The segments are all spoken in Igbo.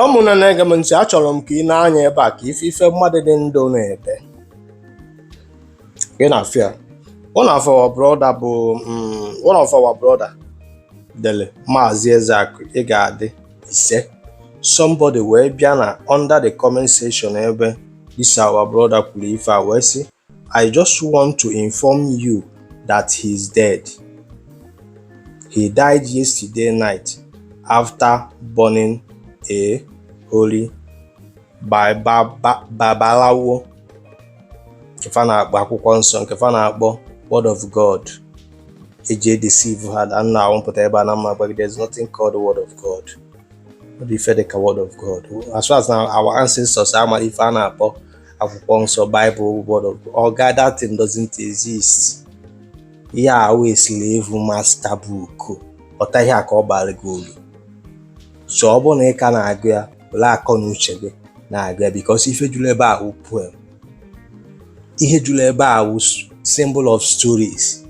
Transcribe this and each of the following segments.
ụmụnne na-ege m ntị, achọrọ m ka ị na-anya ebe a ka ife mmadụ dị ndụ na-ede ị na-afịa. One of our brother bụ one of our brother dele Mathias Ezeaku ị ga-adị ise. Somebody wee bịa na under the comment section ebe this our brother kwuru ife a wee sị, I just want to inform you that he's dead. He died yesterday night after burning a holy babalawo nke fa na-akpọ akwụkwọ nsọ, nke fa na-akpọ word of God. Eji deceive ha na nna awụmpụta ebe a na mma gbagide. There's nothing called the word of God. What the ife dịka word of God? As far as now our ancestors ama ife a na-akpọ akwụkwọ nsọ, Bible, word of God. Oh God, that thing doesn't exist. Ihe a slave master book. Ọta ihe a ka ọ bara gị olu. So ọ bụrụ na ị ka na-agụ ya, were akọ na uche gị na-agụ ya, because ife jụrụ ebe a wụ poem. Ihe jụrụ ebe a wụ symbol of stories.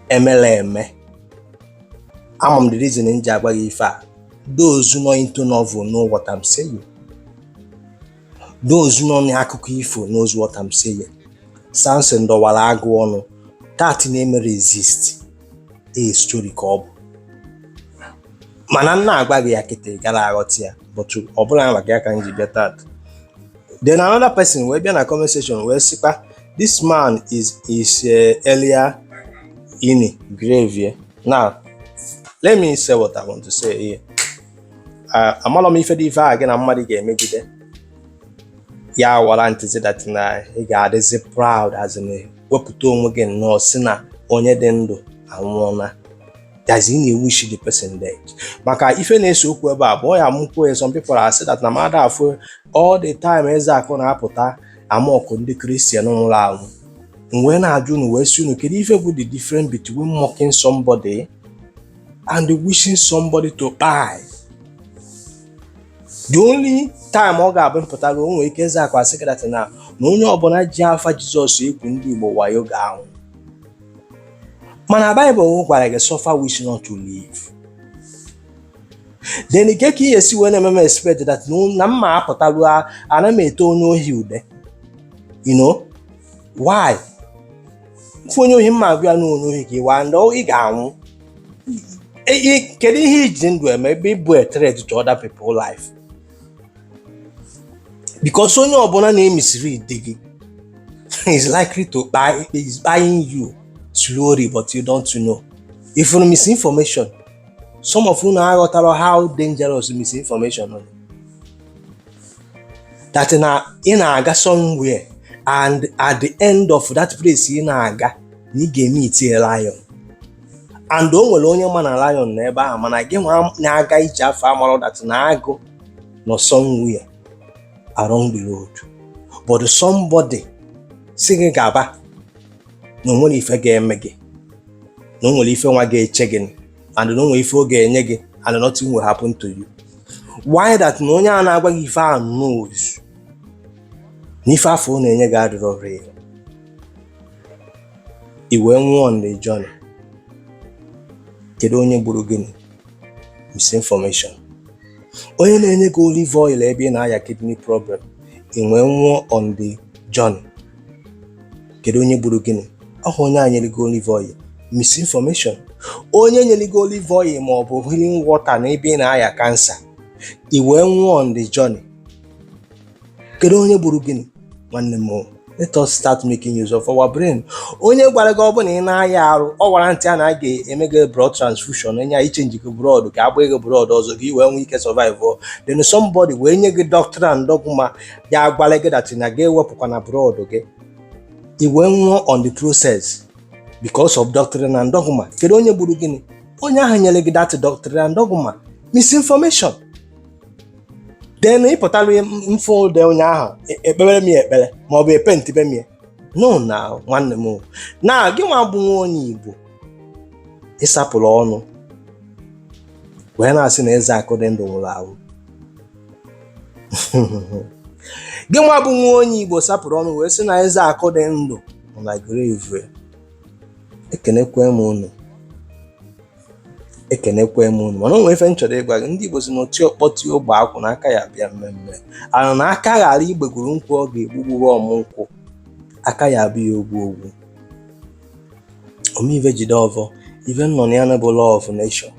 Eme. Amam the reason nji agwa gị ife a. Those who know into novel know what I'm saying. Those who know n'akụkọ ifo knows what I'm saying. Samson dọwara agụ ọnụ. That name resist. A story ka ọ bụ. Mana nna agwa gị ya kịta gara aghọta ya, but ọ bụla maka ya ka nji bịa tat. Then another person wee bịa na comment section wee sịkwa, this man is earlier in grave. Now let me say what I want to say here. Amala m ife dị ife a gị na mmadụ ga-emegide ya warrant that na ị ga-adịzi proud as in wepụta onwe gị nnọọ si na onye dị ndụ anwụọla. Does he wish the person dead? Maka ife na-ese okwu ebe a bụ ya mkwu. Some people are say that na mmadụ afọ all the time Ezeaku na-apụta amaọkụ ndị Christian nwụrụ anwụ. Mgbe na-ajụ unu wee si unu kedu ife bụ the difference between mocking somebody and wishing somebody to die? The only time ọ ga-abụ mpụtara onwe ike Ezeaku asị gị that na onye ọbụla ji afa Jizọs egwu ndị Igbo wayo ga-anwụ. Mana Bible gwara gị suffer wish not to live. Then ike ka ihe esi wee na-eme expect that na mma apụtalu ana m eto onye ohi ude. You know why? Mfu onye ohi mma abịa n'onye ohi gị wa ndọ ị ga-anwụ. Kedu ihe iji ndụ eme ebe ịbụ a threat to other people's life? Because onye ọbụla na-emisiri dị gị is likely to buy, is buying you slowly, but you don't know. If you misinformation, some of you now got how dangerous misinformation is. That in a somewhere, and at the end of that place in aga, you get meet a lion. And don't will only man a lion never, man. I get one naga each a farmer that nago no somewhere along the road. But somebody singing gaba. No one if I get megi. No one if I get checking, and no one if you get nyegi, and nothing will happen to you. Why that no one if I knows? Nifa phone and nyega adore. He went on the journey. Kedonye burugini. Misinformation. Onye na-enye go olive oil ebe na ya kidney problem. He went on the journey. Kedonye burugini. Onye anyeli go olive oil, misinformation. Onye nyeli go olive oil ma ọ bụ healing water na ebe na aya cancer. I wee nwụọ on the journey. Kedu onye gburu gịnị? Nwanne m, let us start making use of our brain. Onye gwara gị ọ bụ na ị na-aya arụ, ọ gwara ntị a na a ga-eme gị blood transfusion, enye ya ichenji gị blood ka agba gị blood ọzọ gị wee nwee ike survive. Then somebody wee nye gị doctor and dogma ya gwara gị that na ga-ewepụkwa na blood gị. He went on the process because of doctrine and dogma. Kedu onye gburu gịnị? Onye ahụ nyere gị that doctrine and dogma. Misinformation. Then ị pụtara mfold onye ahụ ekpere m ekpere ma ọ bụ epenti be m. No na nwanne m. Na gị nwa bụ nwa onye Igbo. Ịsapụrụ ọnụ. Wee na-asị na Ezeaku dị ndụ nwụrụ anwụ. Gị nwa bụ nwa onye Igbo sapụrụ ọnụ wee sị na Ezeaku dị ndụ na grave. Ekenekwe m unu. ekenekwe m unu mana o nwere ife m chọrọ ịgwa gị. Ndị Igbo si n'otu ọkpọtụ ogbe akwụ na aka ya bịa mmemme ana na aka ghara igbegoro nkwụ ọ ga-egbugburu ọmụ nkwụ aka ya abịa ogwu omive jide ọvọ even nọ na ya bụ law of nation.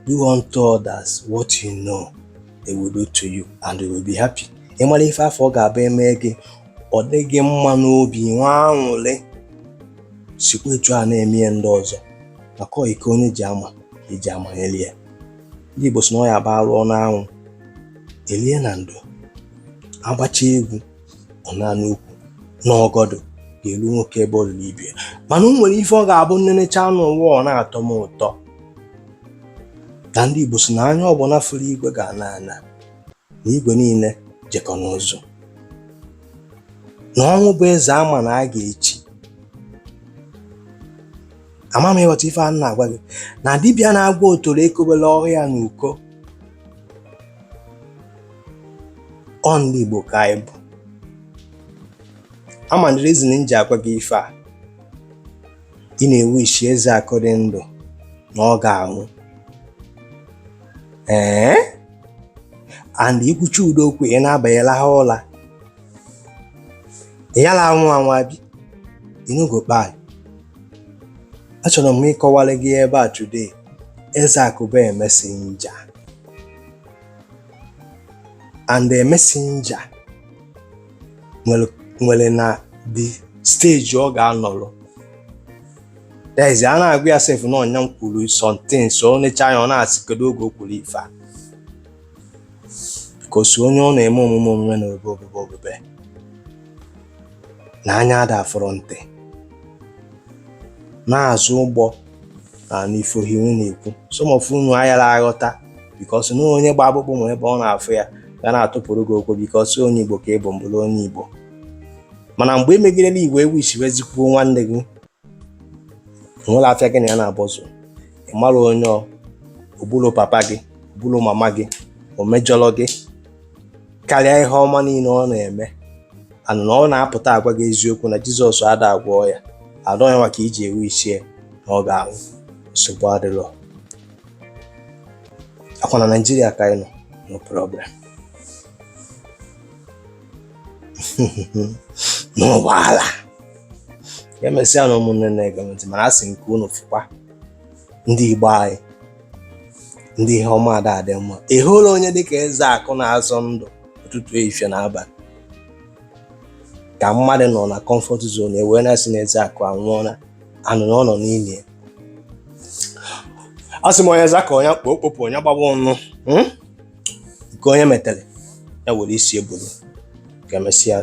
Do unto others what you know they will do to you and they will be happy. Ịmara ife afọ ọ ga-abịa eme gị ọ dịghị mma n'obi nwa aṅụrị sikwa etu a na-eme ndị ọzọ maka ike onye ji ama ka eji amanyeli ya. Ndị Igbo si na ọ ya bụ arụ ọnụ anwụ elie na ndo agbacha egwu ọ na n'ukwu n'ọgọdụ ga-elu nwoke ebe olulu ibie. Mana o nwere ife ọ ga-abụ nnenecha anụ ụwa ọ na-atọ m ụtọ na ndị Igbo si na anya ọbụla fụrụ igwe ga-ana ana na igwe niile jekọ n'ụzọ na ọnwụ bụ eze ama na a ga-echi. Ama m ịghọta ife a na-agwa gị na dibịa na-agwa otoro ekobele ọhịa n'uko ọ ndị Igbo ka anyị bụ. Ama ndị reason m ji agwa gị ife a ị na-ewu ishi Ezeaku dị ndụ na ọ ga-anwụ and ikwuchi udo okwu ị na-abanyela ha ụla yala anwụ abi inugo kpai. Achọrọ m ịkọwara gị ebe a today. Ezeaku bụ messenger and the messenger nwere na the stage ọ ga-anọrọ. There is a na-agwa ya sef na ọnya m kwuru something so necha anya ọ na-asị kedu oge o kwuru ife a because onye ọ na-eme omume na obebe na anya ada afọrọ ntị na-azụ ụgbọ na n'ifo hiwe na-ekwu some of unu ayara aghọta because na onye gba akpụkpọ nwere ebe ọ na-afụ ya ga na-atụpụrụ gị okwu because onye Igbo ka ịbụ mbụrụ onye Igbo. Mana mgbe emegidela Igbo ewu isiwezikwuo nwanne gị nwere afịa gị na ya na-abọzụ ị mara onye obulu papa gị obulu mama gị o mejọrọ gị karịa ihe ọma niile ọ na-eme and na ọ na-apụta agwa gị eziokwu na Jizọs ada agwọ ya adọ ya maka iji ewu ichie na ọ ga-anwụ nsogbu adịrọ. Akwa na Naịjirịa ka anyị nọ no problem. N'ụgbọala ya mesịa na ụmụnne na-ege ntị mana asị nke unu fụkwa ndị Igbo anyị ndị ihe ọma adị mma. Ị hụla onye dịka Ezeaku na-azọ ndụ ụtụtụ ehihie na abalị ka mmadụ nọ na comfort zone ewee na-asị na Ezeaku anwụọla anụ na ọ nọ n'ili. Asị m onye Ezeaku onye kpọ okpopụ onye gbagbo nnụ nke onye metere ya were isi ebulu ka emesịa.